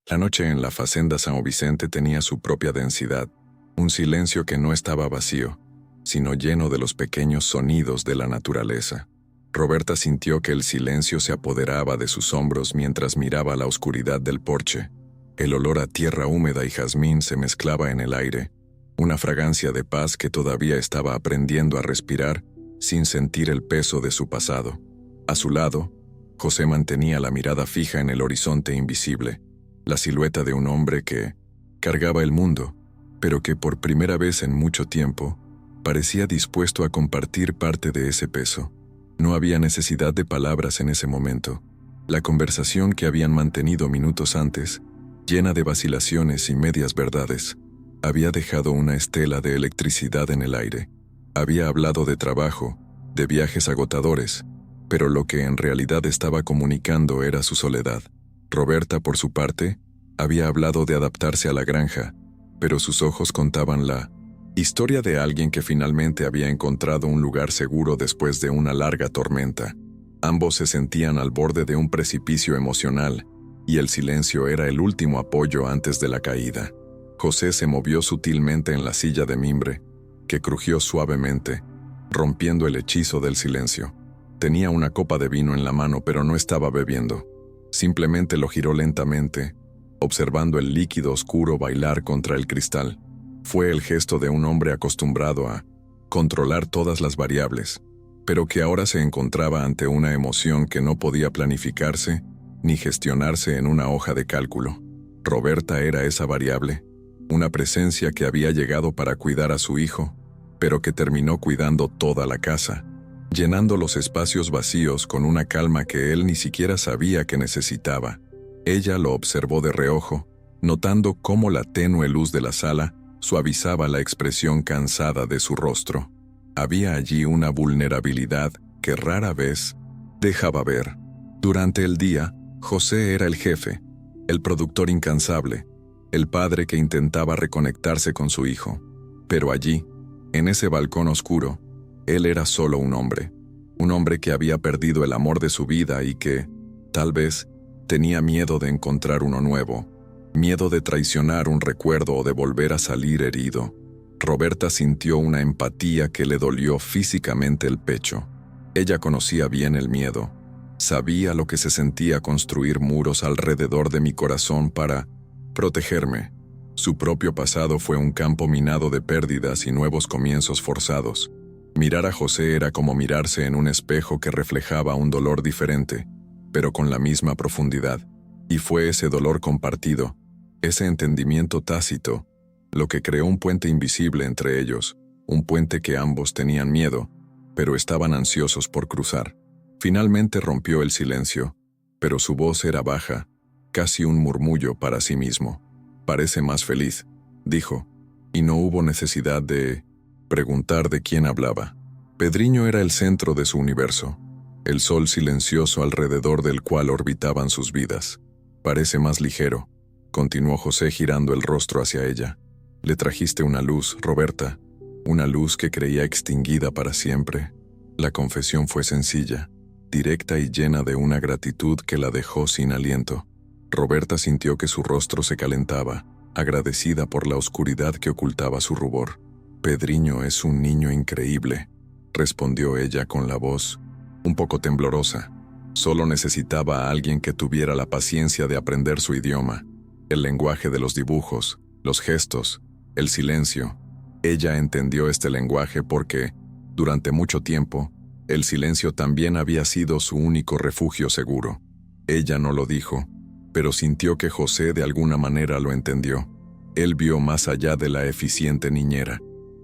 La noche en la Fazenda San Vicente tenía su propia densidad, un silencio que no estaba vacío, sino lleno de los pequeños sonidos de la naturaleza. Roberta sintió que el silencio se apoderaba de sus hombros mientras miraba la oscuridad del porche. El olor a tierra húmeda y jazmín se mezclaba en el aire, una fragancia de paz que todavía estaba aprendiendo a respirar sin sentir el peso de su pasado. A su lado, José mantenía la mirada fija en el horizonte invisible, la silueta de un hombre que cargaba el mundo, pero que por primera vez en mucho tiempo parecía dispuesto a compartir parte de ese peso. No había necesidad de palabras en ese momento. La conversación que habían mantenido minutos antes, llena de vacilaciones y medias verdades, había dejado una estela de electricidad en el aire. Había hablado de trabajo, de viajes agotadores, pero lo que en realidad estaba comunicando era su soledad. Roberta, por su parte, había hablado de adaptarse a la granja, pero sus ojos contaban la historia de alguien que finalmente había encontrado un lugar seguro después de una larga tormenta. Ambos se sentían al borde de un precipicio emocional, y el silencio era el último apoyo antes de la caída. José se movió sutilmente en la silla de mimbre, que crujió suavemente, rompiendo el hechizo del silencio. Tenía una copa de vino en la mano, pero no estaba bebiendo. Simplemente lo giró lentamente, observando el líquido oscuro bailar contra el cristal. Fue el gesto de un hombre acostumbrado a controlar todas las variables, pero que ahora se encontraba ante una emoción que no podía planificarse ni gestionarse en una hoja de cálculo. Roberta era esa variable, una presencia que había llegado para cuidar a su hijo, pero que terminó cuidando toda la casa, llenando los espacios vacíos con una calma que él ni siquiera sabía que necesitaba. Ella lo observó de reojo, notando cómo la tenue luz de la sala suavizaba la expresión cansada de su rostro. Había allí una vulnerabilidad que rara vez dejaba ver. Durante el día, José era el jefe, el productor incansable, el padre que intentaba reconectarse con su hijo. Pero allí, en ese balcón oscuro, él era solo un hombre que había perdido el amor de su vida y que, tal vez, tenía miedo de encontrar uno nuevo, miedo de traicionar un recuerdo o de volver a salir herido. Roberta sintió una empatía que le dolió físicamente el pecho. Ella conocía bien el miedo. Sabía lo que se sentía construir muros alrededor de mi corazón para protegerme. Su propio pasado fue un campo minado de pérdidas y nuevos comienzos forzados. Mirar a José era como mirarse en un espejo que reflejaba un dolor diferente, pero con la misma profundidad. Y fue ese dolor compartido, ese entendimiento tácito, lo que creó un puente invisible entre ellos, un puente que ambos tenían miedo, pero estaban ansiosos por cruzar. Finalmente rompió el silencio, pero su voz era baja, casi un murmullo para sí mismo. «Parece más feliz», dijo, y no hubo necesidad de preguntar de quién hablaba. Pedriño era el centro de su universo, el sol silencioso alrededor del cual orbitaban sus vidas. «Parece más ligero», continuó José girando el rostro hacia ella. «Le trajiste una luz, Roberta, una luz que creía extinguida para siempre». La confesión fue sencilla, directa y llena de una gratitud que la dejó sin aliento. Roberta sintió que su rostro se calentaba, agradecida por la oscuridad que ocultaba su rubor. «Pedriño es un niño increíble», respondió ella con la voz un poco temblorosa. Solo necesitaba a alguien que tuviera la paciencia de aprender su idioma, el lenguaje de los dibujos, los gestos, el silencio. Ella entendió este lenguaje porque, durante mucho tiempo, el silencio también había sido su único refugio seguro. Ella no lo dijo, pero sintió que José de alguna manera lo entendió. Él vio más allá de la eficiente niñera.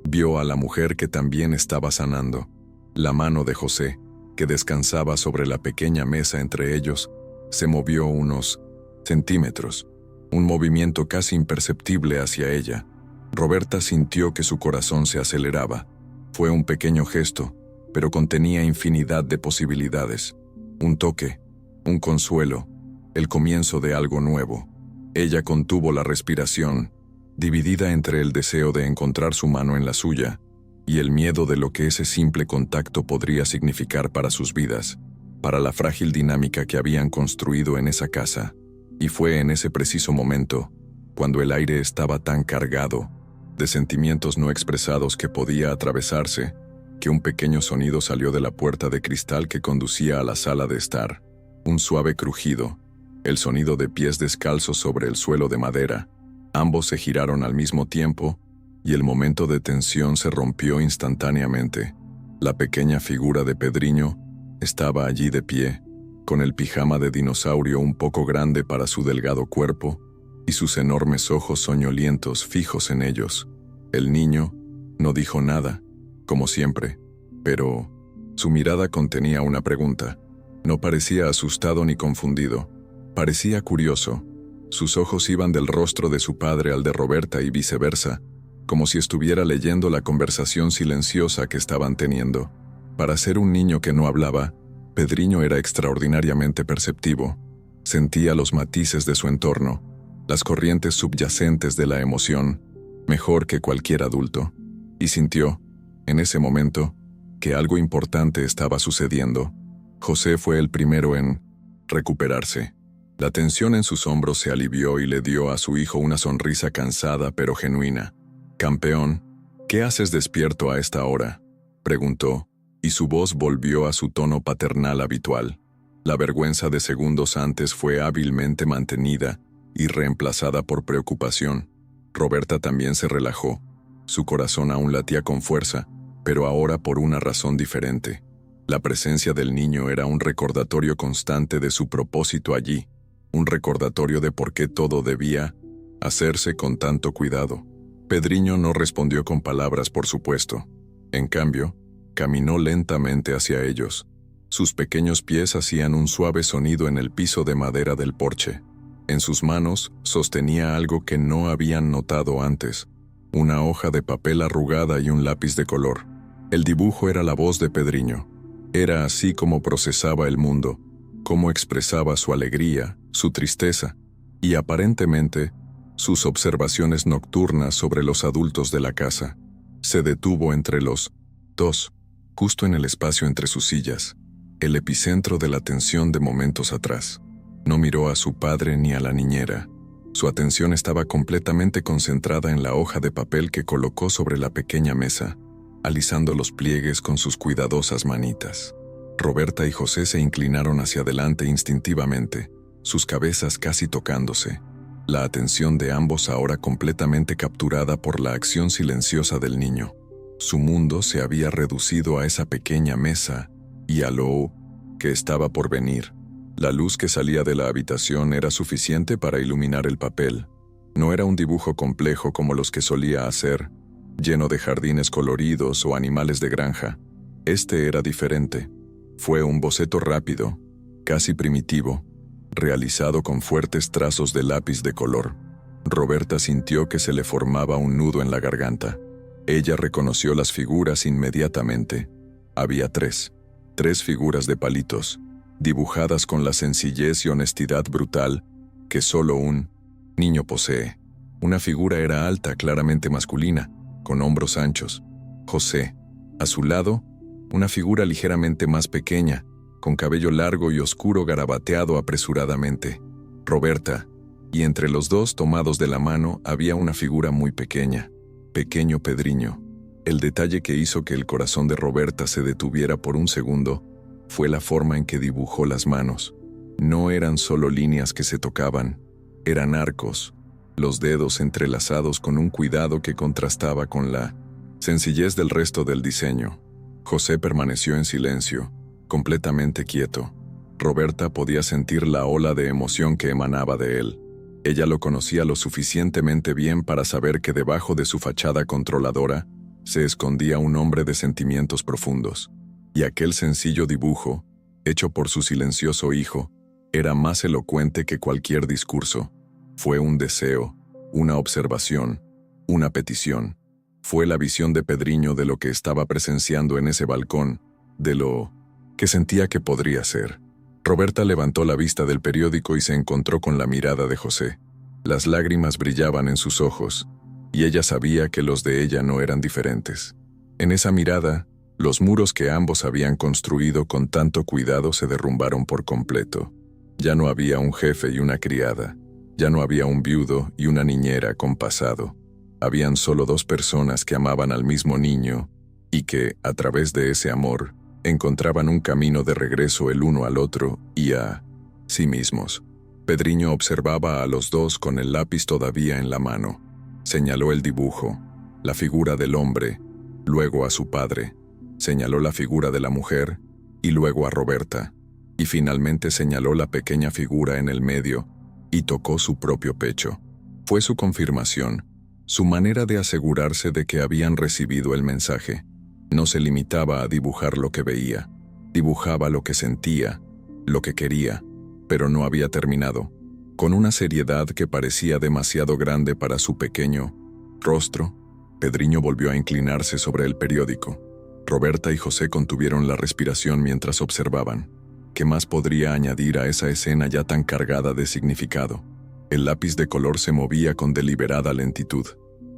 Vio a la mujer que también estaba sanando. La mano de José, que descansaba sobre la pequeña mesa entre ellos, se movió unos centímetros, un movimiento casi imperceptible hacia ella. Roberta sintió que su corazón se aceleraba. Fue un pequeño gesto, pero contenía infinidad de posibilidades. Un toque, un consuelo, el comienzo de algo nuevo. Ella contuvo la respiración, dividida entre el deseo de encontrar su mano en la suya y el miedo de lo que ese simple contacto podría significar para sus vidas, para la frágil dinámica que habían construido en esa casa. Y fue en ese preciso momento, cuando el aire estaba tan cargado de sentimientos no expresados que podía atravesarse, que un pequeño sonido salió de la puerta de cristal que conducía a la sala de estar. Un suave crujido, el sonido de pies descalzos sobre el suelo de madera. Ambos se giraron al mismo tiempo, y el momento de tensión se rompió instantáneamente. La pequeña figura de Pedriño estaba allí de pie, con el pijama de dinosaurio un poco grande para su delgado cuerpo, y sus enormes ojos soñolientos fijos en ellos. El niño no dijo nada, como siempre, pero su mirada contenía una pregunta. No parecía asustado ni confundido, parecía curioso. Sus ojos iban del rostro de su padre al de Roberta y viceversa, como si estuviera leyendo la conversación silenciosa que estaban teniendo. Para ser un niño que no hablaba, Pedriño era extraordinariamente perceptivo. Sentía los matices de su entorno, las corrientes subyacentes de la emoción, mejor que cualquier adulto. Y sintió, en ese momento, que algo importante estaba sucediendo. José fue el primero en recuperarse. La tensión en sus hombros se alivió y le dio a su hijo una sonrisa cansada pero genuina. «Campeón, ¿qué haces despierto a esta hora?», preguntó, y su voz volvió a su tono paternal habitual. La vergüenza de segundos antes fue hábilmente mantenida y reemplazada por preocupación. Roberta también se relajó. Su corazón aún latía con fuerza, pero ahora por una razón diferente. La presencia del niño era un recordatorio constante de su propósito allí, un recordatorio de por qué todo debía hacerse con tanto cuidado. Pedriño no respondió con palabras, por supuesto. En cambio, caminó lentamente hacia ellos. Sus pequeños pies hacían un suave sonido en el piso de madera del porche. En sus manos sostenía algo que no habían notado antes, una hoja de papel arrugada y un lápiz de color. El dibujo era la voz de Pedriño. Era así como procesaba el mundo, cómo expresaba su alegría, su tristeza y, aparentemente, sus observaciones nocturnas sobre los adultos de la casa. Se detuvo entre los dos, justo en el espacio entre sus sillas, el epicentro de la tensión de momentos atrás. No miró a su padre ni a la niñera. Su atención estaba completamente concentrada en la hoja de papel que colocó sobre la pequeña mesa, alisando los pliegues con sus cuidadosas manitas. Roberta y José se inclinaron hacia adelante instintivamente, sus cabezas casi tocándose, la atención de ambos ahora completamente capturada por la acción silenciosa del niño. Su mundo se había reducido a esa pequeña mesa y a lo que estaba por venir. La luz que salía de la habitación era suficiente para iluminar el papel. No era un dibujo complejo como los que solía hacer, lleno de jardines coloridos o animales de granja. Este era diferente. Fue un boceto rápido, casi primitivo, realizado con fuertes trazos de lápiz de color. Roberta sintió que se le formaba un nudo en la garganta. Ella reconoció las figuras inmediatamente. Había tres figuras de palitos, dibujadas con la sencillez y honestidad brutal que solo un niño posee. Una figura era alta, claramente masculina, con hombros anchos. José. A su lado, una figura ligeramente más pequeña, con cabello largo y oscuro garabateado apresuradamente. Roberta. Y entre los dos, tomados de la mano, había una figura muy pequeña. Pequeño Pedriño. El detalle que hizo que el corazón de Roberta se detuviera por un segundo fue la forma en que dibujó las manos. No eran solo líneas que se tocaban, eran arcos, los dedos entrelazados con un cuidado que contrastaba con la sencillez del resto del diseño. José permaneció en silencio, completamente quieto. Roberta podía sentir la ola de emoción que emanaba de él. Ella lo conocía lo suficientemente bien para saber que debajo de su fachada controladora se escondía un hombre de sentimientos profundos. Y aquel sencillo dibujo, hecho por su silencioso hijo, era más elocuente que cualquier discurso. Fue un deseo, una observación, una petición. Fue la visión de Pedriño de lo que estaba presenciando en ese balcón, de lo que sentía que podría ser. Roberta levantó la vista del periódico y se encontró con la mirada de José. Las lágrimas brillaban en sus ojos, y ella sabía que los de ella no eran diferentes. En esa mirada, los muros que ambos habían construido con tanto cuidado se derrumbaron por completo. Ya no había un jefe y una criada. Ya no había un viudo y una niñera con pasado. Habían solo dos personas que amaban al mismo niño y que, a través de ese amor, encontraban un camino de regreso el uno al otro y a sí mismos. Pedriño observaba a los dos con el lápiz todavía en la mano. Señaló el dibujo, la figura del hombre, luego a su padre. Señaló la figura de la mujer y luego a Roberta. Y finalmente señaló la pequeña figura en el medio y tocó su propio pecho. Fue su confirmación, su manera de asegurarse de que habían recibido el mensaje. No se limitaba a dibujar lo que veía, dibujaba lo que sentía, lo que quería, pero no había terminado. Con una seriedad que parecía demasiado grande para su pequeño rostro, Pedriño volvió a inclinarse sobre el periódico. Roberta y José contuvieron la respiración mientras observaban. ¿Qué más podría añadir a esa escena ya tan cargada de significado? El lápiz de color se movía con deliberada lentitud,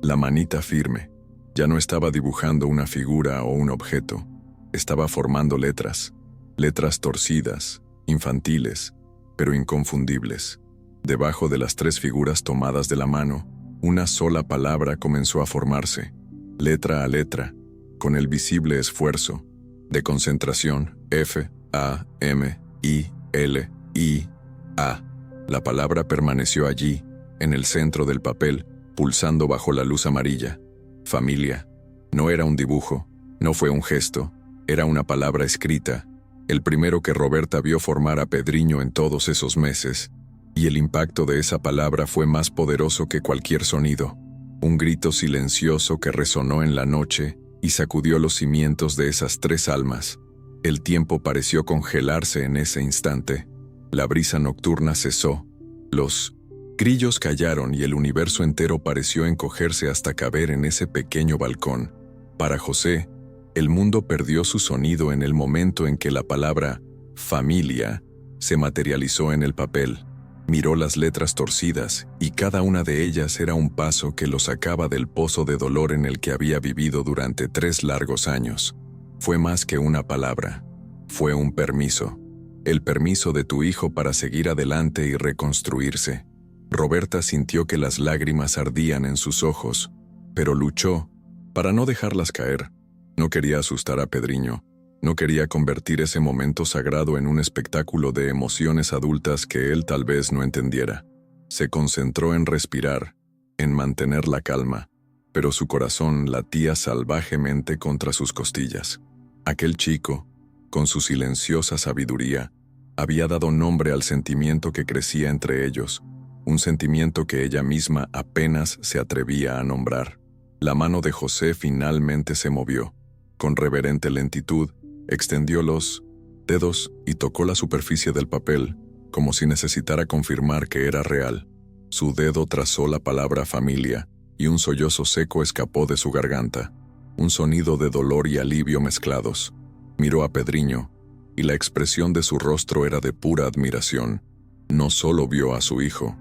la manita firme. Ya no estaba dibujando una figura o un objeto, estaba formando letras, letras torcidas, infantiles, pero inconfundibles. Debajo de las tres figuras tomadas de la mano, una sola palabra comenzó a formarse, letra a letra, con el visible esfuerzo de concentración, F, A, M, I, L, I, A. La palabra permaneció allí, en el centro del papel, pulsando bajo la luz amarilla. Familia. No era un dibujo, no fue un gesto, era una palabra escrita, el primero que Roberta vio formar a Pedriño en todos esos meses, y el impacto de esa palabra fue más poderoso que cualquier sonido. Un grito silencioso que resonó en la noche y sacudió los cimientos de esas tres almas. El tiempo pareció congelarse en ese instante. La brisa nocturna cesó, los grillos callaron y el universo entero pareció encogerse hasta caber en ese pequeño balcón. Para José, el mundo perdió su sonido en el momento en que la palabra familia se materializó en el papel. Miró las letras torcidas y cada una de ellas era un paso que lo sacaba del pozo de dolor en el que había vivido durante 3 largos años. Fue más que una palabra, fue un permiso. El permiso de tu hijo para seguir adelante y reconstruirse. Roberta sintió que las lágrimas ardían en sus ojos, pero luchó para no dejarlas caer. No quería asustar a Pedriño, no quería convertir ese momento sagrado en un espectáculo de emociones adultas que él tal vez no entendiera. Se concentró en respirar, en mantener la calma, pero su corazón latía salvajemente contra sus costillas. Aquel chico, con su silenciosa sabiduría, había dado nombre al sentimiento que crecía entre ellos, un sentimiento que ella misma apenas se atrevía a nombrar. La mano de José finalmente se movió. Con reverente lentitud, extendió los dedos y tocó la superficie del papel, como si necesitara confirmar que era real. Su dedo trazó la palabra familia, y un sollozo seco escapó de su garganta, un sonido de dolor y alivio mezclados. Miró a Pedriño, y la expresión de su rostro era de pura admiración. No solo vio a su hijo,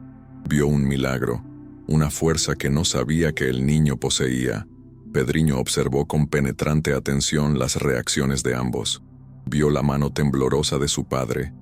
vio un milagro, una fuerza que no sabía que el niño poseía. Pedriño observó con penetrante atención las reacciones de ambos. Vio la mano temblorosa de su padre,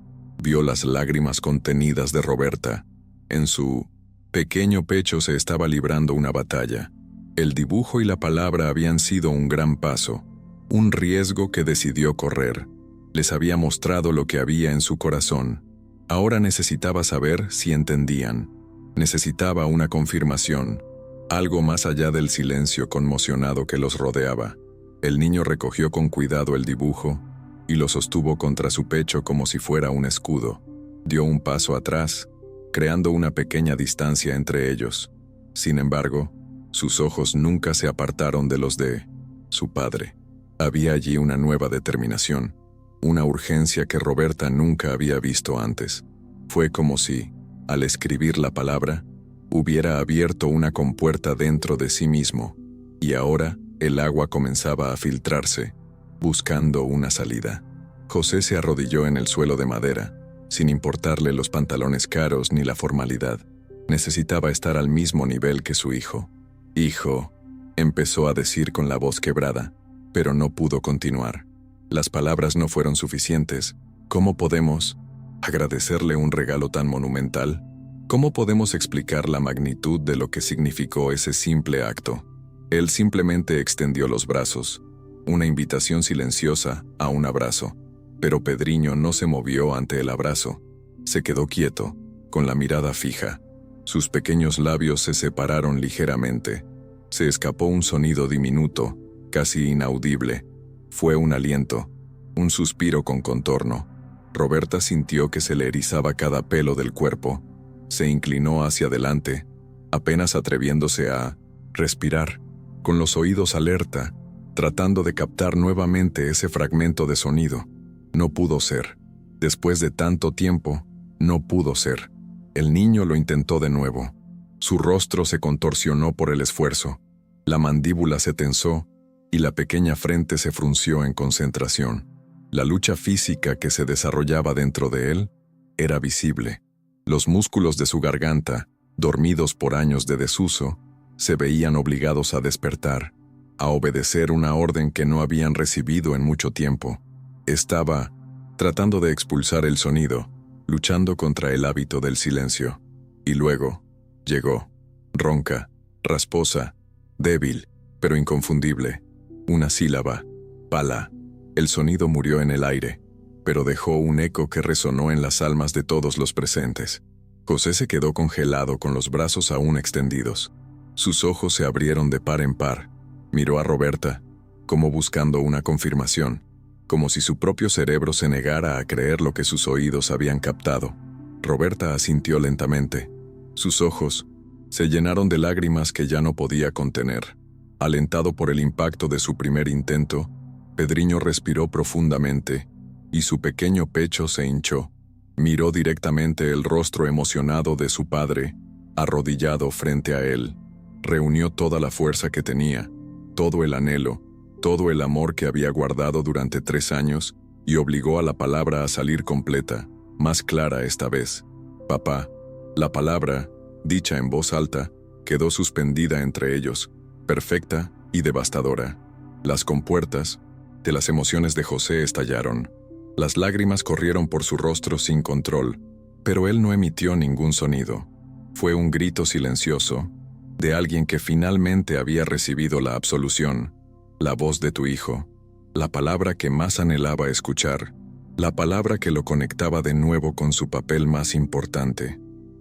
vio las lágrimas contenidas de Roberta. En su pequeño pecho se estaba librando una batalla. El dibujo y la palabra habían sido un gran paso, un riesgo que decidió correr. Les había mostrado lo que había en su corazón. Ahora necesitaba saber si entendían. Necesitaba una confirmación, algo más allá del silencio conmocionado que los rodeaba. El niño recogió con cuidado el dibujo y lo sostuvo contra su pecho como si fuera un escudo. Dio un paso atrás, creando una pequeña distancia entre ellos. Sin embargo, sus ojos nunca se apartaron de los de su padre. Había allí una nueva determinación, una urgencia que Roberta nunca había visto antes. Fue como si, al escribir la palabra, hubiera abierto una compuerta dentro de sí mismo, y ahora el agua comenzaba a filtrarse, buscando una salida. José se arrodilló en el suelo de madera, sin importarle los pantalones caros ni la formalidad. Necesitaba estar al mismo nivel que su hijo. «Hijo», empezó a decir con la voz quebrada, pero no pudo continuar. Las palabras no fueron suficientes. «¿Cómo podemos?» ¿Agradecerle un regalo tan monumental? ¿Cómo podemos explicar la magnitud de lo que significó ese simple acto? Él simplemente extendió los brazos, una invitación silenciosa a un abrazo. Pero Pedriño no se movió ante el abrazo. Se quedó quieto, con la mirada fija. Sus pequeños labios se separaron ligeramente. Se escapó un sonido diminuto, casi inaudible. Fue un aliento, un suspiro con contorno. Roberta sintió que se le erizaba cada pelo del cuerpo. Se inclinó hacia adelante, apenas atreviéndose a respirar, con los oídos alerta, tratando de captar nuevamente ese fragmento de sonido. No pudo ser. Después de tanto tiempo, no pudo ser. El niño lo intentó de nuevo. Su rostro se contorsionó por el esfuerzo. La mandíbula se tensó y la pequeña frente se frunció en concentración. La lucha física que se desarrollaba dentro de él era visible. Los músculos de su garganta, dormidos por años de desuso, se veían obligados a despertar, a obedecer una orden que no habían recibido en mucho tiempo. Estaba tratando de expulsar el sonido, luchando contra el hábito del silencio. Y luego, llegó, ronca, rasposa, débil, pero inconfundible. Una sílaba, pala. El sonido murió en el aire, pero dejó un eco que resonó en las almas de todos los presentes. José se quedó congelado con los brazos aún extendidos. Sus ojos se abrieron de par en par. Miró a Roberta, como buscando una confirmación, como si su propio cerebro se negara a creer lo que sus oídos habían captado. Roberta asintió lentamente. Sus ojos se llenaron de lágrimas que ya no podía contener. Alentado por el impacto de su primer intento, Pedriño respiró profundamente, y su pequeño pecho se hinchó. Miró directamente el rostro emocionado de su padre, arrodillado frente a él. Reunió toda la fuerza que tenía, todo el anhelo, todo el amor que había guardado durante 3 años, y obligó a la palabra a salir completa, más clara esta vez. Papá. La palabra, dicha en voz alta, quedó suspendida entre ellos, perfecta y devastadora. Las compuertas de las emociones de José estallaron. Las lágrimas corrieron por su rostro sin control, pero él no emitió ningún sonido. Fue un grito silencioso, de alguien que finalmente había recibido la absolución, la voz de tu hijo, la palabra que más anhelaba escuchar, la palabra que lo conectaba de nuevo con su papel más importante.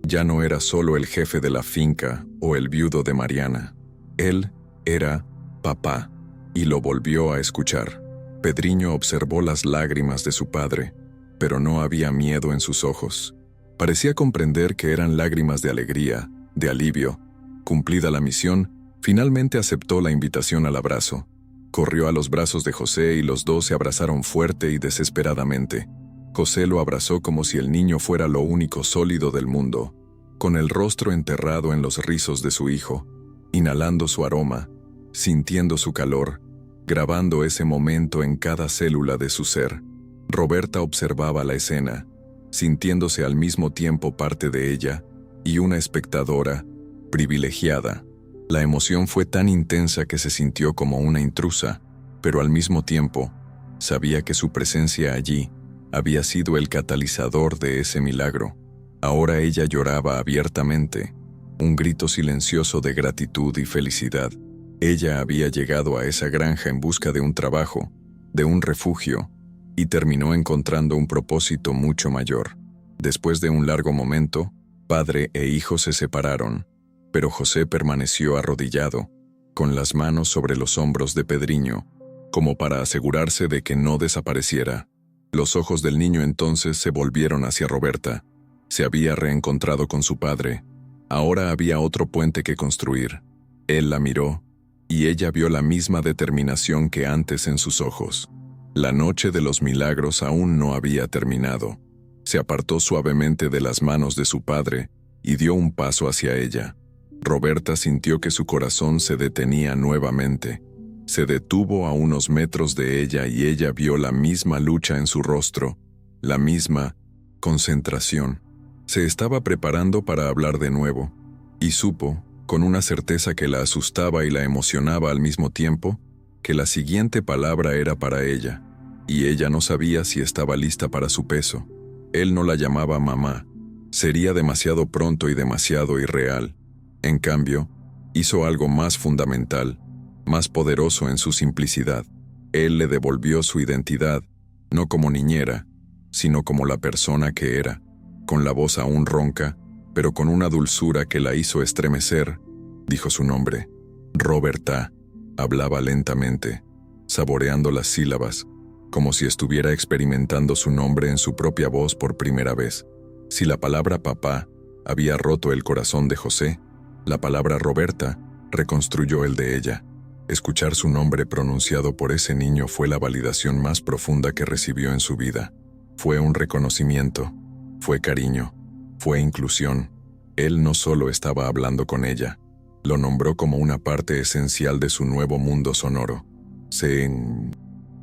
Ya no era solo el jefe de la finca o el viudo de Mariana. Él era papá, y lo volvió a escuchar. Pedriño observó las lágrimas de su padre, pero no había miedo en sus ojos. Parecía comprender que eran lágrimas de alegría, de alivio. Cumplida la misión, finalmente aceptó la invitación al abrazo. Corrió a los brazos de José y los dos se abrazaron fuerte y desesperadamente. José lo abrazó como si el niño fuera lo único sólido del mundo, con el rostro enterrado en los rizos de su hijo, inhalando su aroma, sintiendo su calor, grabando ese momento en cada célula de su ser. Roberta observaba la escena, sintiéndose al mismo tiempo parte de ella y una espectadora privilegiada. La emoción fue tan intensa que se sintió como una intrusa, pero al mismo tiempo sabía que su presencia allí había sido el catalizador de ese milagro. Ahora ella lloraba abiertamente, un grito silencioso de gratitud y felicidad. Ella había llegado a esa granja en busca de un trabajo, de un refugio, y terminó encontrando un propósito mucho mayor. Después de un largo momento, padre e hijo se separaron, pero José permaneció arrodillado, con las manos sobre los hombros de Pedriño, como para asegurarse de que no desapareciera. Los ojos del niño entonces se volvieron hacia Roberta. Se había reencontrado con su padre. Ahora había otro puente que construir. Él la miró, y ella vio la misma determinación que antes en sus ojos. La noche de los milagros aún no había terminado. Se apartó suavemente de las manos de su padre y dio un paso hacia ella. Roberta sintió que su corazón se detenía nuevamente. Se detuvo a unos metros de ella y ella vio la misma lucha en su rostro, la misma concentración. Se estaba preparando para hablar de nuevo, y supo, con una certeza que la asustaba y la emocionaba al mismo tiempo, que la siguiente palabra era para ella, y ella no sabía si estaba lista para su peso. Él no la llamaba mamá. Sería demasiado pronto y demasiado irreal. En cambio, hizo algo más fundamental, más poderoso en su simplicidad. Él le devolvió su identidad, no como niñera, sino como la persona que era, con la voz aún ronca, pero con una dulzura que la hizo estremecer. Dijo su nombre. Roberta. Hablaba lentamente, saboreando las sílabas, como si estuviera experimentando su nombre en su propia voz por primera vez. Si la palabra papá había roto el corazón de José, la palabra Roberta reconstruyó el de ella. Escuchar su nombre pronunciado por ese niño fue la validación más profunda que recibió en su vida. Fue un reconocimiento, fue cariño, fue inclusión. Él no solo estaba hablando con ella, lo nombró como una parte esencial de su nuevo mundo sonoro.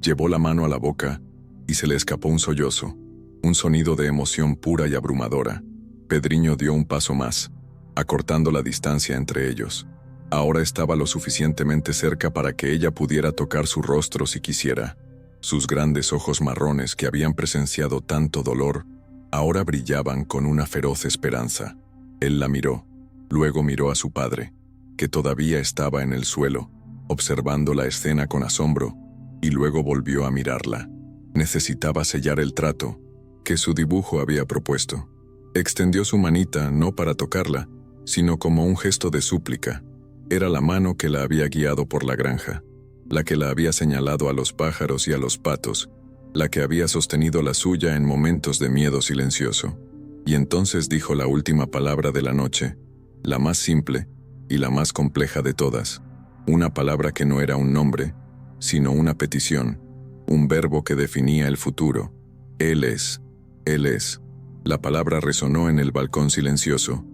Llevó la mano a la boca y se le escapó un sollozo, un sonido de emoción pura y abrumadora. Pedriño dio un paso más, acortando la distancia entre ellos. Ahora estaba lo suficientemente cerca para que ella pudiera tocar su rostro si quisiera. Sus grandes ojos marrones que habían presenciado tanto dolor, ahora brillaban con una feroz esperanza. Él la miró, luego miró a su padre, que todavía estaba en el suelo, observando la escena con asombro, y luego volvió a mirarla. Necesitaba sellar el trato que su dibujo había propuesto. Extendió su manita no para tocarla, sino como un gesto de súplica. Era la mano que la había guiado por la granja, la que la había señalado a los pájaros y a los patos, la que había sostenido la suya en momentos de miedo silencioso. Y entonces dijo la última palabra de la noche, la más simple y la más compleja de todas, una palabra que no era un nombre, sino una petición, un verbo que definía el futuro. Él es. Él es. La palabra resonó en el balcón silencioso,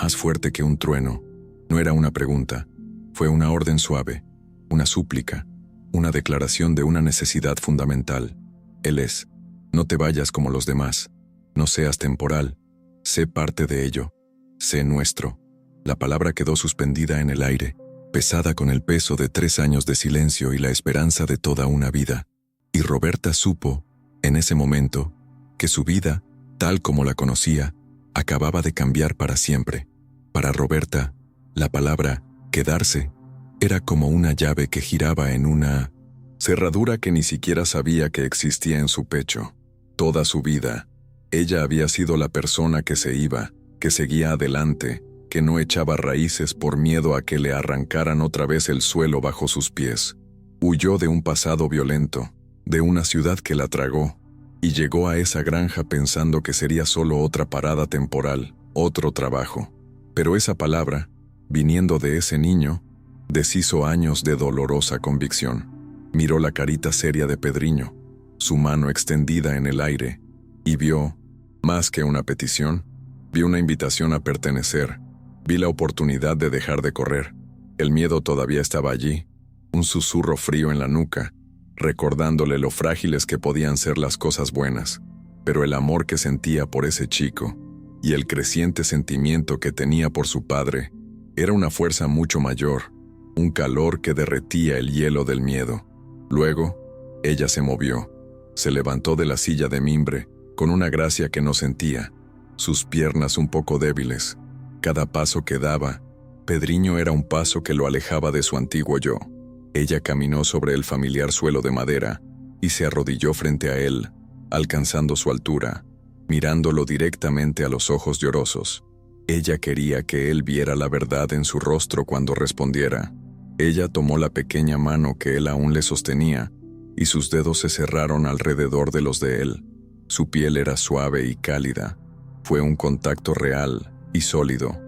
más fuerte que un trueno. No era una pregunta, fue una orden suave, una súplica, una declaración de una necesidad fundamental. Él es. No te vayas como los demás, no seas temporal, sé parte de ello, sé nuestro. La palabra quedó suspendida en el aire, pesada con el peso de 3 años de silencio y la esperanza de toda una vida. Y Roberta supo, en ese momento, que su vida, tal como la conocía, acababa de cambiar para siempre. Para Roberta, la palabra quedarse era como una llave que giraba en una cerradura que ni siquiera sabía que existía en su pecho. Toda su vida, ella había sido la persona que se iba, que seguía adelante, que no echaba raíces por miedo a que le arrancaran otra vez el suelo bajo sus pies. Huyó de un pasado violento, de una ciudad que la tragó, y llegó a esa granja pensando que sería solo otra parada temporal, otro trabajo. Pero esa palabra, viniendo de ese niño, deshizo años de dolorosa convicción. Miró la carita seria de Pedriño, su mano extendida en el aire, y vio, más que una petición, vio una invitación a pertenecer. Vi la oportunidad de dejar de correr. El miedo todavía estaba allí, un susurro frío en la nuca, recordándole lo frágiles que podían ser las cosas buenas, pero el amor que sentía por ese chico, y el creciente sentimiento que tenía por su padre, era una fuerza mucho mayor, un calor que derretía el hielo del miedo. Luego, ella se movió, se levantó de la silla de mimbre, con una gracia que no sentía, sus piernas un poco débiles. Cada paso que daba, Pedriño era un paso que lo alejaba de su antiguo yo. Ella caminó sobre el familiar suelo de madera y se arrodilló frente a él, alcanzando su altura, mirándolo directamente a los ojos llorosos. Ella quería que él viera la verdad en su rostro cuando respondiera. Ella tomó la pequeña mano que él aún le sostenía y sus dedos se cerraron alrededor de los de él. Su piel era suave y cálida. Fue un contacto real y sólido.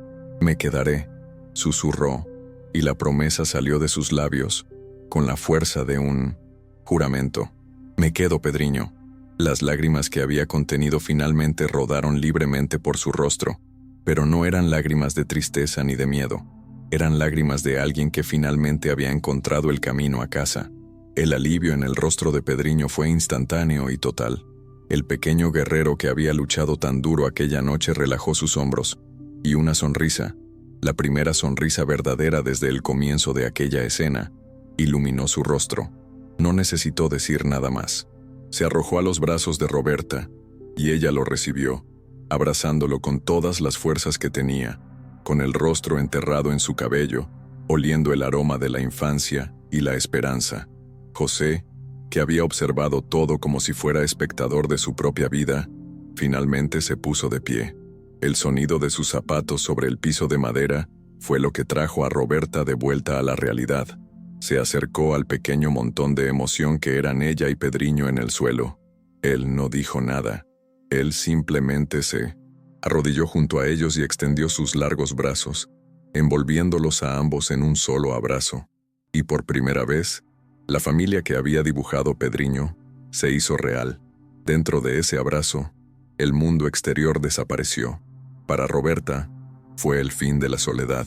«Me quedaré», susurró, y la promesa salió de sus labios, con la fuerza de un juramento. «Me quedo, Pedriño». Las lágrimas que había contenido finalmente rodaron libremente por su rostro, pero no eran lágrimas de tristeza ni de miedo. Eran lágrimas de alguien que finalmente había encontrado el camino a casa. El alivio en el rostro de Pedriño fue instantáneo y total. El pequeño guerrero que había luchado tan duro aquella noche relajó sus hombros, y una sonrisa, la primera sonrisa verdadera desde el comienzo de aquella escena, iluminó su rostro. No necesitó decir nada más. Se arrojó a los brazos de Roberta, y ella lo recibió, abrazándolo con todas las fuerzas que tenía, con el rostro enterrado en su cabello, oliendo el aroma de la infancia y la esperanza. José, que había observado todo como si fuera espectador de su propia vida, finalmente se puso de pie. El sonido de sus zapatos sobre el piso de madera fue lo que trajo a Roberta de vuelta a la realidad. Se acercó al pequeño montón de emoción que eran ella y Pedriño en el suelo. Él no dijo nada. Él simplemente se arrodilló junto a ellos y extendió sus largos brazos, envolviéndolos a ambos en un solo abrazo. Y por primera vez, la familia que había dibujado Pedriño se hizo real. Dentro de ese abrazo, el mundo exterior desapareció. Para Roberta, fue el fin de la soledad.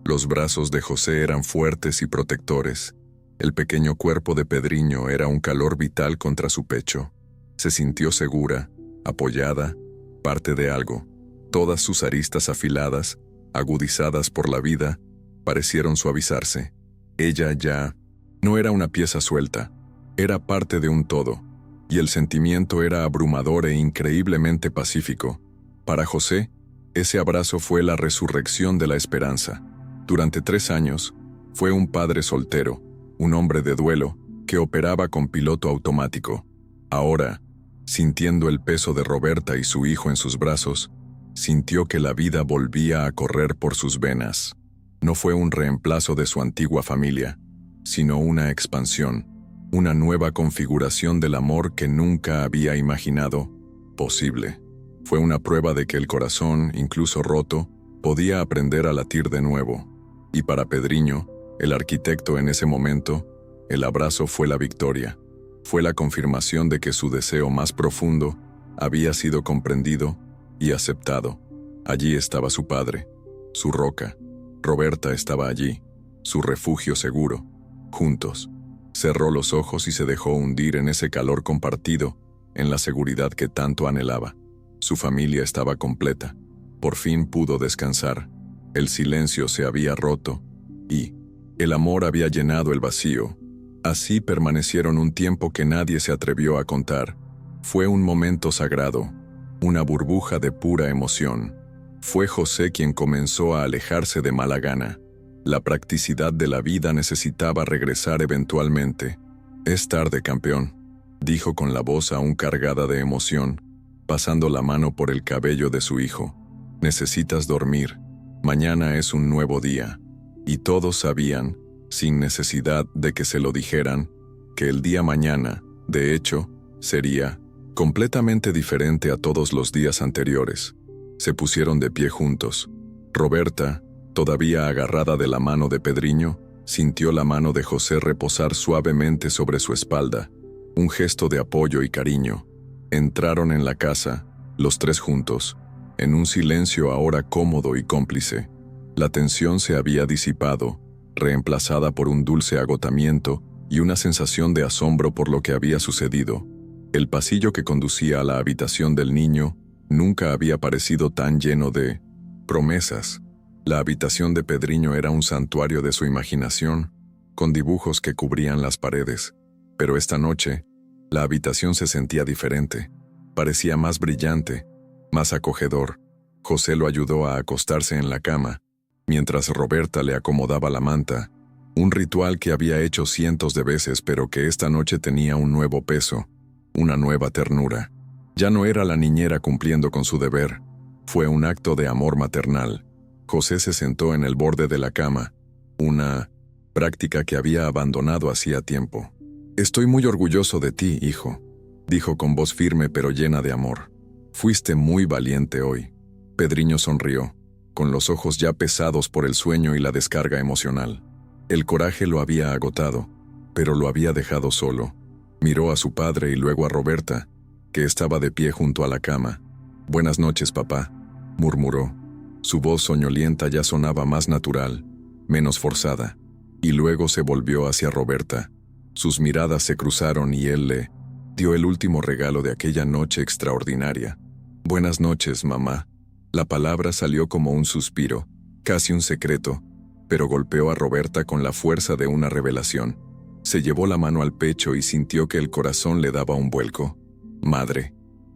Los brazos de José eran fuertes y protectores. El pequeño cuerpo de Pedriño era un calor vital contra su pecho. Se sintió segura, apoyada, parte de algo. Todas sus aristas afiladas, agudizadas por la vida, parecieron suavizarse. Ella ya no era una pieza suelta, era parte de un todo, y el sentimiento era abrumador e increíblemente pacífico. Para José, ese abrazo fue la resurrección de la esperanza. Durante 3 años, fue un padre soltero, un hombre de duelo, que operaba con piloto automático. Ahora, sintiendo el peso de Roberta y su hijo en sus brazos, sintió que la vida volvía a correr por sus venas. No fue un reemplazo de su antigua familia, sino una expansión, una nueva configuración del amor que nunca había imaginado posible. Fue una prueba de que el corazón, incluso roto, podía aprender a latir de nuevo. Y para Pedriño, el arquitecto en ese momento, el abrazo fue la victoria. Fue la confirmación de que su deseo más profundo había sido comprendido y aceptado. Allí estaba su padre, su roca. Roberta estaba allí, su refugio seguro. Juntos, cerró los ojos y se dejó hundir en ese calor compartido, en la seguridad que tanto anhelaba. Su familia estaba completa. Por fin pudo descansar. El silencio se había roto y el amor había llenado el vacío. Así permanecieron un tiempo que nadie se atrevió a contar. Fue un momento sagrado, una burbuja de pura emoción. Fue José quien comenzó a alejarse de mala gana. La practicidad de la vida necesitaba regresar eventualmente. «Es tarde, campeón», dijo con la voz aún cargada de emoción, pasando la mano por el cabello de su hijo. «Necesitas dormir. Mañana es un nuevo día». Y todos sabían, sin necesidad de que se lo dijeran, que el día mañana, de hecho, sería completamente diferente a todos los días anteriores. Se pusieron de pie juntos. Roberta, todavía agarrada de la mano de Pedriño, sintió la mano de José reposar suavemente sobre su espalda, un gesto de apoyo y cariño. Entraron en la casa, los tres juntos, en un silencio ahora cómodo y cómplice. La tensión se había disipado, reemplazada por un dulce agotamiento y una sensación de asombro por lo que había sucedido. El pasillo que conducía a la habitación del niño nunca había parecido tan lleno de promesas. La habitación de Pedriño era un santuario de su imaginación, con dibujos que cubrían las paredes. Pero esta noche, la habitación se sentía diferente. Parecía más brillante, más acogedor. José lo ayudó a acostarse en la cama, mientras Roberta le acomodaba la manta, un ritual que había hecho cientos de veces pero que esta noche tenía un nuevo peso, una nueva ternura. Ya no era la niñera cumpliendo con su deber, fue un acto de amor maternal. José se sentó en el borde de la cama, una práctica que había abandonado hacía tiempo. «Estoy muy orgulloso de ti, hijo», dijo con voz firme pero llena de amor. «Fuiste muy valiente hoy». Pedriño sonrió, con los ojos ya pesados por el sueño y la descarga emocional. El coraje lo había agotado, pero lo había dejado solo. Miró a su padre y luego a Roberta, que estaba de pie junto a la cama. «Buenas noches, papá», murmuró. Su voz soñolienta ya sonaba más natural, menos forzada, y luego se volvió hacia Roberta. Sus miradas se cruzaron y él le dio el último regalo de aquella noche extraordinaria. «Buenas noches, mamá». La palabra salió como un suspiro, casi un secreto, pero golpeó a Roberta con la fuerza de una revelación. Se llevó la mano al pecho y sintió que el corazón le daba un vuelco. «Madre».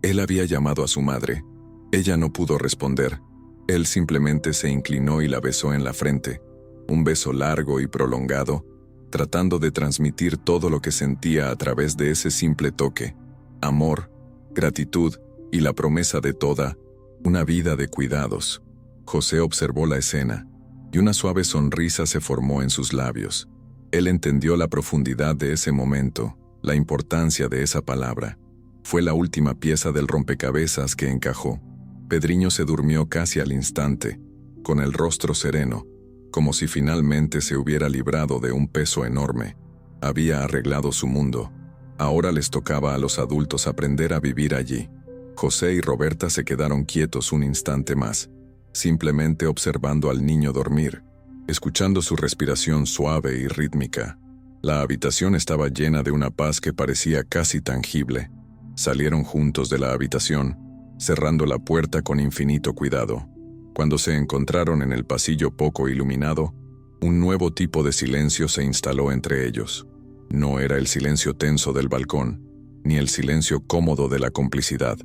Él había llamado a su madre. Ella no pudo responder. Él simplemente se inclinó y la besó en la frente, un beso largo y prolongado, tratando de transmitir todo lo que sentía a través de ese simple toque: amor, gratitud y la promesa de toda una vida de cuidados. José observó la escena, y una suave sonrisa se formó en sus labios. Él entendió la profundidad de ese momento, la importancia de esa palabra. Fue la última pieza del rompecabezas que encajó. Pedriño se durmió casi al instante, con el rostro sereno, como si finalmente se hubiera librado de un peso enorme. Había arreglado su mundo. Ahora les tocaba a los adultos aprender a vivir allí. José y Roberta se quedaron quietos un instante más, simplemente observando al niño dormir, escuchando su respiración suave y rítmica. La habitación estaba llena de una paz que parecía casi tangible. Salieron juntos de la habitación, cerrando la puerta con infinito cuidado. Cuando se encontraron en el pasillo poco iluminado, un nuevo tipo de silencio se instaló entre ellos. No era el silencio tenso del balcón, ni el silencio cómodo de la complicidad.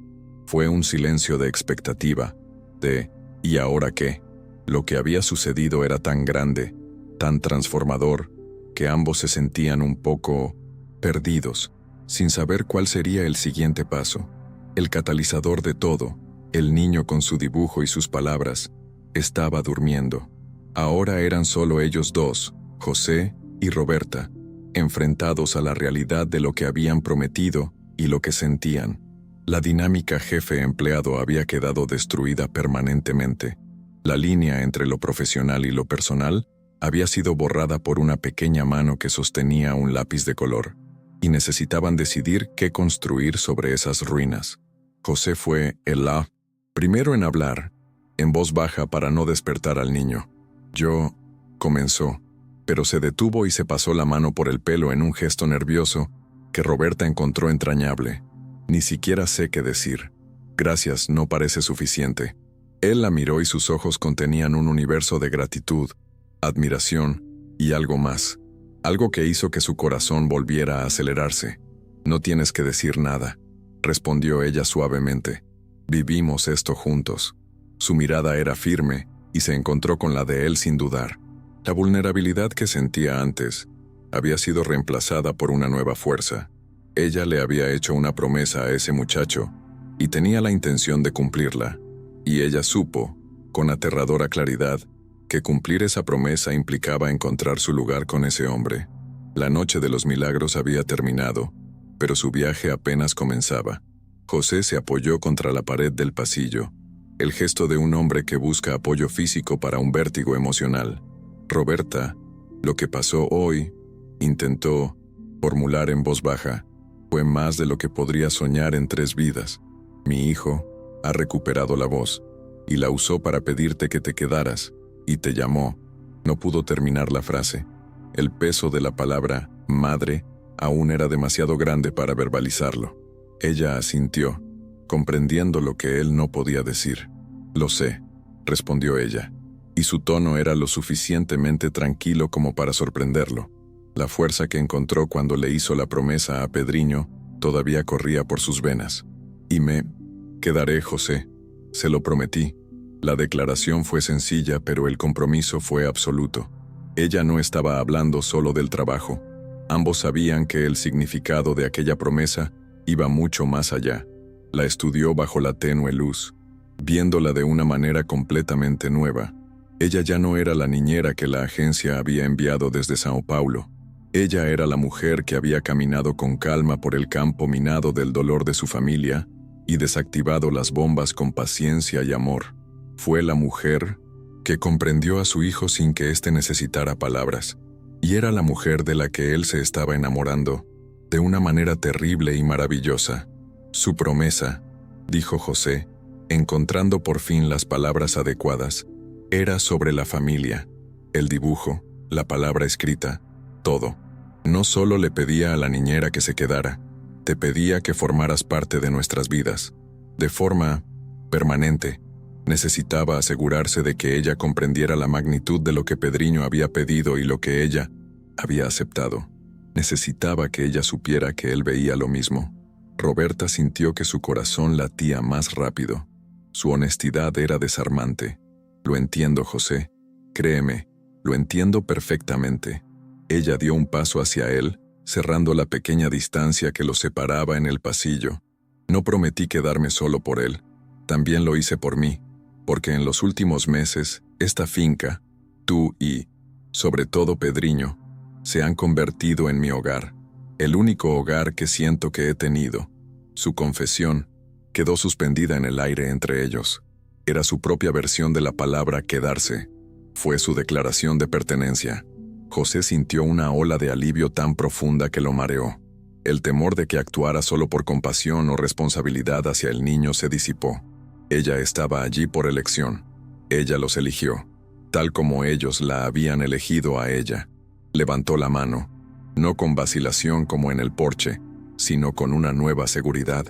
Fue un silencio de expectativa, de ¿y ahora qué? Lo que había sucedido era tan grande, tan transformador, que ambos se sentían un poco perdidos, sin saber cuál sería el siguiente paso. El catalizador de todo, el niño con su dibujo y sus palabras, estaba durmiendo. Ahora eran solo ellos dos, José y Roberta, enfrentados a la realidad de lo que habían prometido y lo que sentían. La dinámica jefe-empleado había quedado destruida permanentemente. La línea entre lo profesional y lo personal había sido borrada por una pequeña mano que sostenía un lápiz de color, y necesitaban decidir qué construir sobre esas ruinas. José fue el primero en hablar, en voz baja para no despertar al niño. Yo, comenzó, pero se detuvo y se pasó la mano por el pelo en un gesto nervioso que Roberta encontró entrañable. Ni siquiera sé qué decir. Gracias, no parece suficiente. Él la miró y sus ojos contenían un universo de gratitud, admiración y algo más. Algo que hizo que su corazón volviera a acelerarse. No tienes que decir nada, respondió ella suavemente. Vivimos esto juntos. Su mirada era firme y se encontró con la de él sin dudar. La vulnerabilidad que sentía antes había sido reemplazada por una nueva fuerza. Ella le había hecho una promesa a ese muchacho y tenía la intención de cumplirla. Y ella supo, con aterradora claridad, que cumplir esa promesa implicaba encontrar su lugar con ese hombre. La noche de los milagros había terminado, pero su viaje apenas comenzaba. José se apoyó contra la pared del pasillo, el gesto de un hombre que busca apoyo físico para un vértigo emocional. Roberta, lo que pasó hoy, intentó formular en voz baja, fue más de lo que podría soñar en 3 vidas. Mi hijo ha recuperado la voz y la usó para pedirte que te quedaras, y te llamó. No pudo terminar la frase. El peso de la palabra madre aún era demasiado grande para verbalizarlo. Ella asintió, comprendiendo lo que él no podía decir. Lo sé, respondió ella, y su tono era lo suficientemente tranquilo como para sorprenderlo. La fuerza que encontró cuando le hizo la promesa a Pedriño todavía corría por sus venas. Y me quedaré, José. Se lo prometí. La declaración fue sencilla, pero el compromiso fue absoluto. Ella no estaba hablando solo del trabajo. Ambos sabían que el significado de aquella promesa iba mucho más allá. La estudió bajo la tenue luz, viéndola de una manera completamente nueva. Ella ya no era la niñera que la agencia había enviado desde Sao Paulo. Ella era la mujer que había caminado con calma por el campo minado del dolor de su familia y desactivado las bombas con paciencia y amor. Fue la mujer que comprendió a su hijo sin que éste necesitara palabras, y era la mujer de la que él se estaba enamorando, de una manera terrible y maravillosa. Su promesa, dijo José, encontrando por fin las palabras adecuadas, era sobre la familia, el dibujo, la palabra escrita, todo. No solo le pedía a la niñera que se quedara, te pedía que formaras parte de nuestras vidas, de forma permanente. Necesitaba asegurarse de que ella comprendiera la magnitud de lo que Pedriño había pedido y lo que ella había aceptado. Necesitaba que ella supiera que él veía lo mismo. Roberta sintió que su corazón latía más rápido. Su honestidad era desarmante. Lo entiendo, José. Créeme, lo entiendo perfectamente. Ella dio un paso hacia él, cerrando la pequeña distancia que los separaba en el pasillo. No prometí quedarme solo por él. También lo hice por mí, porque en los últimos meses, esta finca, tú y, sobre todo Pedriño, se han convertido en mi hogar, el único hogar que siento que he tenido. Su confesión quedó suspendida en el aire entre ellos. Era su propia versión de la palabra quedarse. Fue su declaración de pertenencia. José sintió una ola de alivio tan profunda que lo mareó. El temor de que actuara solo por compasión o responsabilidad hacia el niño se disipó. Ella estaba allí por elección. Ella los eligió, tal como ellos la habían elegido a ella. Levantó la mano, no con vacilación como en el porche, sino con una nueva seguridad.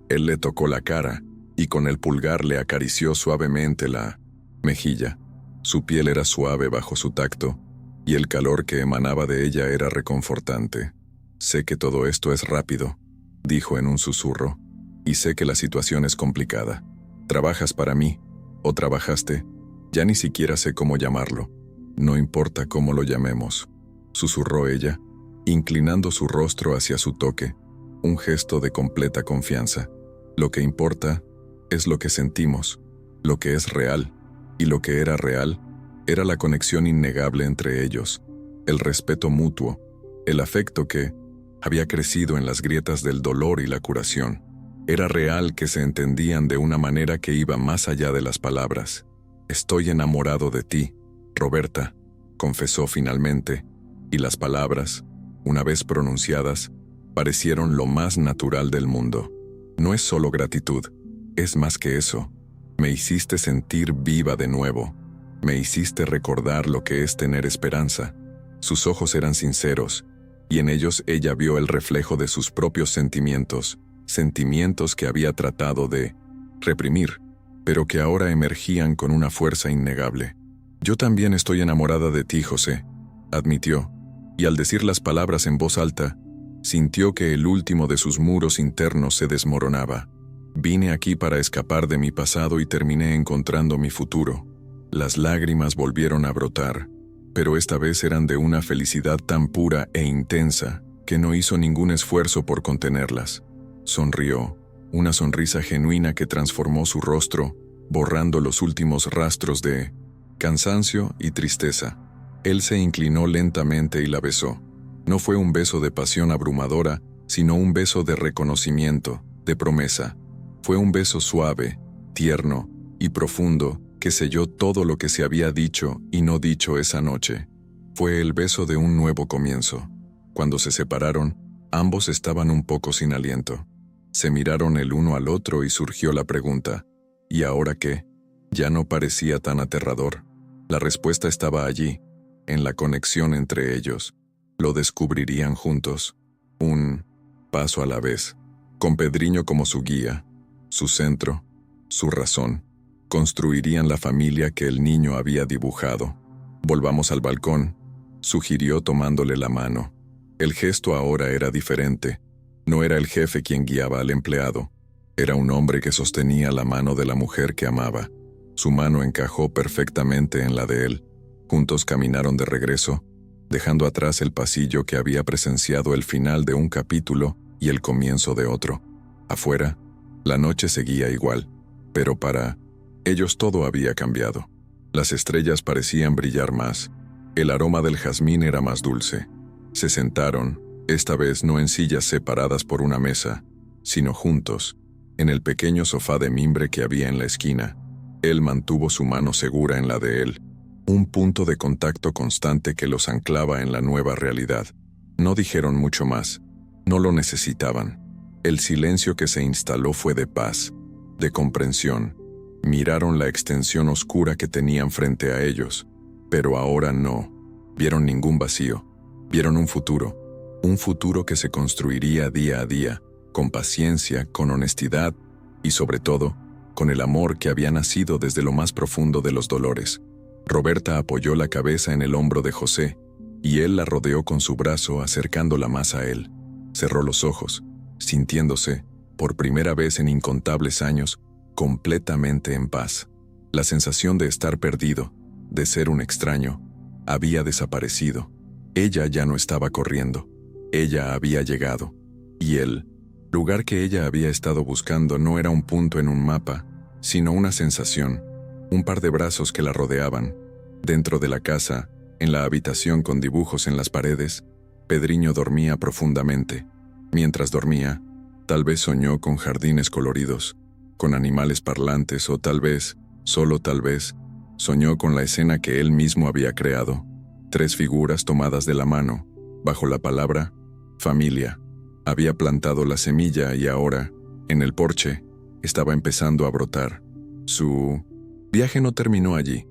Él le tocó la cara y con el pulgar le acarició suavemente la mejilla. Su piel era suave bajo su tacto y el calor que emanaba de ella era reconfortante. «Sé que todo esto es rápido», dijo en un susurro, «y sé que la situación es complicada. ¿Trabajas para mí? ¿O trabajaste? Ya ni siquiera sé cómo llamarlo. No importa cómo lo llamemos», susurró ella, inclinando su rostro hacia su toque, un gesto de completa confianza. «Lo que importa es lo que sentimos, lo que es real, y lo que era real era la conexión innegable entre ellos, el respeto mutuo, el afecto que había crecido en las grietas del dolor y la curación. Era real que se entendían de una manera que iba más allá de las palabras. «Estoy enamorado de ti, Roberta», confesó finalmente, y las palabras, una vez pronunciadas, parecieron lo más natural del mundo. «No es solo gratitud, es más que eso. Me hiciste sentir viva de nuevo. Me hiciste recordar lo que es tener esperanza». Sus ojos eran sinceros, y en ellos ella vio el reflejo de sus propios sentimientos, sentimientos que había tratado de reprimir, pero que ahora emergían con una fuerza innegable. «Yo también estoy enamorada de ti, José», admitió, y al decir las palabras en voz alta, sintió que el último de sus muros internos se desmoronaba. «Vine aquí para escapar de mi pasado y terminé encontrando mi futuro». Las lágrimas volvieron a brotar, pero esta vez eran de una felicidad tan pura e intensa que no hizo ningún esfuerzo por contenerlas. Sonrió, una sonrisa genuina que transformó su rostro, borrando los últimos rastros de cansancio y tristeza. Él se inclinó lentamente y la besó. No fue un beso de pasión abrumadora, sino un beso de reconocimiento, de promesa. Fue un beso suave, tierno y profundo que selló todo lo que se había dicho y no dicho esa noche. Fue el beso de un nuevo comienzo. Cuando se separaron, ambos estaban un poco sin aliento. Se miraron el uno al otro y surgió la pregunta, ¿y ahora qué? Ya no parecía tan aterrador. La respuesta estaba allí, en la conexión entre ellos. Lo descubrirían juntos, un paso a la vez, con Pedriño como su guía, su centro, su razón. Construirían la familia que el niño había dibujado. «Volvamos al balcón», sugirió tomándole la mano. El gesto ahora era diferente. No era el jefe quien guiaba al empleado. Era un hombre que sostenía la mano de la mujer que amaba. Su mano encajó perfectamente en la de él. Juntos caminaron de regreso, dejando atrás el pasillo que había presenciado el final de un capítulo y el comienzo de otro. Afuera, la noche seguía igual, pero para ellos todo había cambiado. Las estrellas parecían brillar más. El aroma del jazmín era más dulce. Se sentaron, esta vez no en sillas separadas por una mesa, sino juntos, en el pequeño sofá de mimbre que había en la esquina. Él mantuvo su mano segura en la de él, un punto de contacto constante que los anclaba en la nueva realidad. No dijeron mucho más. No lo necesitaban. El silencio que se instaló fue de paz, de comprensión. Miraron la extensión oscura que tenían frente a ellos, pero ahora no vieron ningún vacío. Vieron un futuro que se construiría día a día, con paciencia, con honestidad y sobre todo, con el amor que había nacido desde lo más profundo de los dolores. Roberta apoyó la cabeza en el hombro de José, y él la rodeó con su brazo acercándola más a él. Cerró los ojos, sintiéndose por primera vez en incontables años, completamente en paz. La sensación de estar perdido, de ser un extraño, había desaparecido. Ella ya no estaba corriendo. Ella había llegado. Y el lugar que ella había estado buscando no era un punto en un mapa, sino una sensación, un par de brazos que la rodeaban. Dentro de la casa, en la habitación con dibujos en las paredes, Pedriño dormía profundamente. Mientras dormía, tal vez soñó con jardines coloridos, con animales parlantes o tal vez, solo tal vez, soñó con la escena que él mismo había creado. 3 figuras tomadas de la mano, bajo la palabra familia. Había plantado la semilla y ahora, en el porche, estaba empezando a brotar. Su viaje no terminó allí.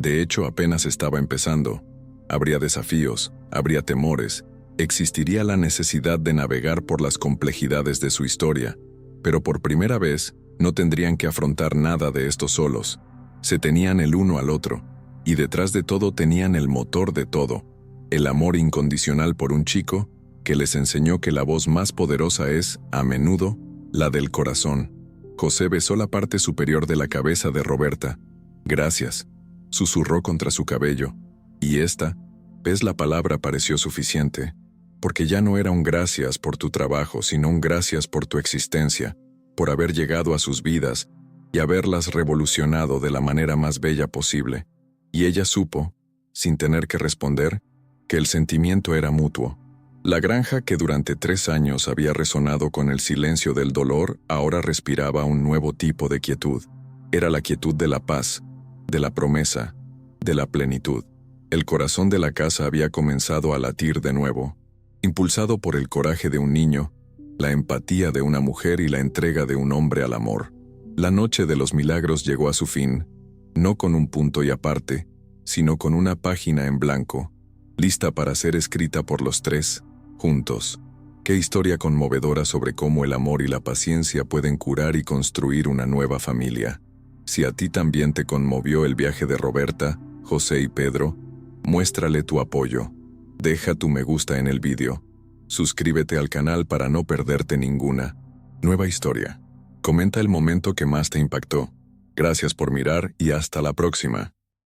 De hecho, apenas estaba empezando. Habría desafíos, habría temores, existiría la necesidad de navegar por las complejidades de su historia, pero por primera vez no tendrían que afrontar nada de esto solos. Se tenían el uno al otro, y detrás de todo tenían el motor de todo, el amor incondicional por un chico que les enseñó que la voz más poderosa es, a menudo, la del corazón. José besó la parte superior de la cabeza de Roberta. «Gracias», susurró contra su cabello, y esta vez la palabra pareció suficiente, porque ya no era un gracias por tu trabajo, sino un gracias por tu existencia, por haber llegado a sus vidas y haberlas revolucionado de la manera más bella posible. Y ella supo, sin tener que responder, que el sentimiento era mutuo. La granja que durante 3 años había resonado con el silencio del dolor ahora respiraba un nuevo tipo de quietud. Era la quietud de la paz, de la promesa, de la plenitud. El corazón de la casa había comenzado a latir de nuevo, impulsado por el coraje de un niño, la empatía de una mujer y la entrega de un hombre al amor. La noche de los milagros llegó a su fin, no con un punto y aparte, sino con una página en blanco, lista para ser escrita por los 3, juntos. Qué historia conmovedora sobre cómo el amor y la paciencia pueden curar y construir una nueva familia. Si a ti también te conmovió el viaje de Roberta, José y Pedro, muéstrale tu apoyo. Deja tu me gusta en el vídeo. Suscríbete al canal para no perderte ninguna nueva historia. Comenta el momento que más te impactó. Gracias por mirar y hasta la próxima.